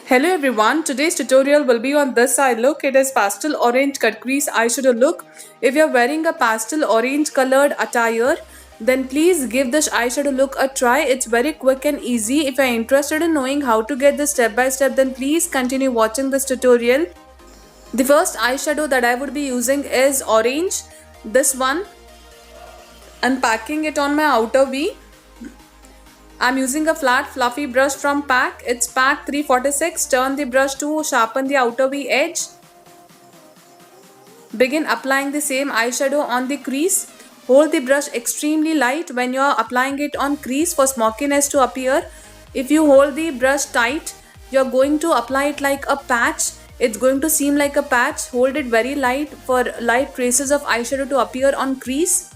Hello everyone, today's tutorial will be on this eye look. It is pastel orange cut crease eyeshadow look. If you are wearing a pastel orange colored attire, then please give this eyeshadow look a try. It's very quick and easy. If you are interested in knowing how to get this step by step, then please continue watching this tutorial. The first eyeshadow that I would be using is orange, this one. Unpacking it on my outer V. I'm using a flat fluffy brush from PAC. It's PAC 346. Turn the brush to sharpen the outer V edge. Begin applying the same eyeshadow on the crease. Hold the brush extremely light when you are applying it on crease for smokiness to appear. If you hold the brush tight, you are going to apply it like a patch. It's going to seem like a patch. Hold it very light for light traces of eyeshadow to appear on crease.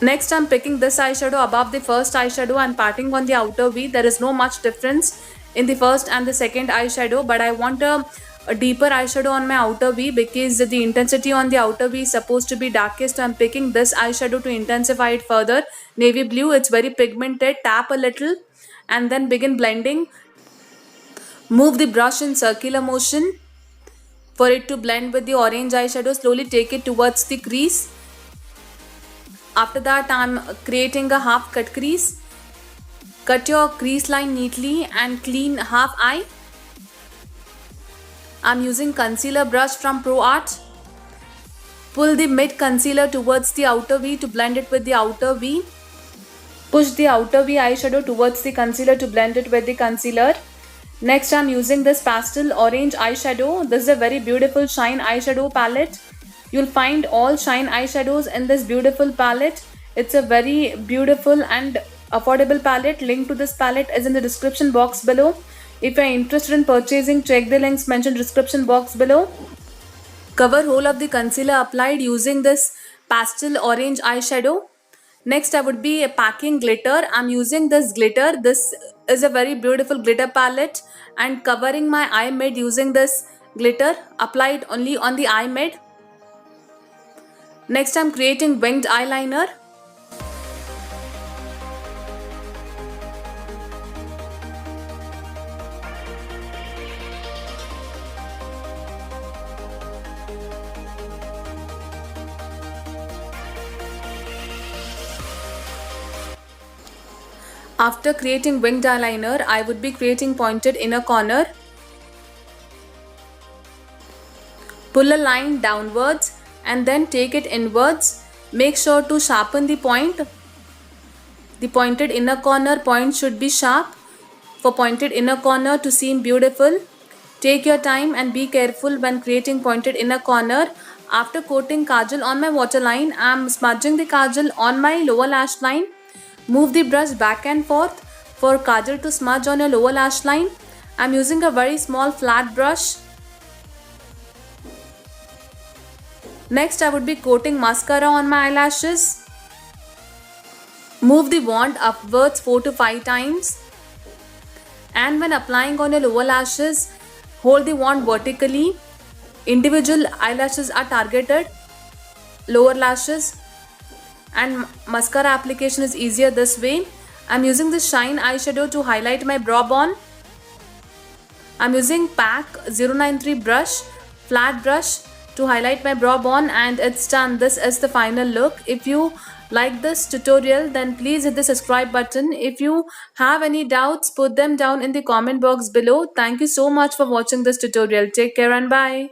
Next, I'm picking this eyeshadow above the first eyeshadow and patting on the outer V. There is no much difference in the first and the second eyeshadow, but I want a deeper eyeshadow on my outer V because the intensity on the outer V is supposed to be darkest. So I'm picking this eyeshadow to intensify it further. Navy blue, it's very pigmented. Tap a little and then begin blending. Move the brush in circular motion for it to blend with the orange eyeshadow. Slowly take it towards the crease. After that, I'm creating a half cut crease. Cut your crease line neatly and clean half eye. I'm using concealer brush from Pro Art. Pull the mid concealer towards the outer V to blend it with the outer V. Push the outer V eyeshadow towards the concealer to blend it with the concealer. Next, I'm using this pastel orange eyeshadow. This is a very beautiful shine eyeshadow palette. You'll find all shine eyeshadows in this beautiful palette. It's a very beautiful and affordable palette. Link to this palette is in the description box below. If you're interested in purchasing, check the links mentioned in the description box below. Cover whole of the concealer applied using this pastel orange eyeshadow. Next, I would be packing glitter. I'm using this glitter. This is a very beautiful glitter palette and covering my eye mid using this glitter. Apply it only on the eye mid. Next, I'm creating winged eyeliner. After creating winged eyeliner, I would be creating pointed inner corner. Pull a line downwards and then take it inwards. Make sure to sharpen the point. The pointed inner corner point should be sharp for pointed inner corner to seem beautiful. Take your time and be careful when creating pointed inner corner. After coating kajal on my waterline, I am smudging the kajal on my lower lash line. Move the brush back and forth for kajal to smudge on your lower lash line. I am using a very small flat brush. Next, I would be coating mascara on my eyelashes. Move the wand upwards 4 to 5 times. And when applying on your lower lashes, hold the wand vertically. Individual eyelashes are targeted. Lower lashes and mascara application is easier this way. I'm using the shine eyeshadow to highlight my brow bone. I'm using PAC 093 brush, flat brush, to highlight my brow bone, and it's done. This is the final look. If you like this tutorial, then please hit the subscribe button. If you have any doubts, put them down in the comment box below. Thank you so much for watching this tutorial. Take care and bye.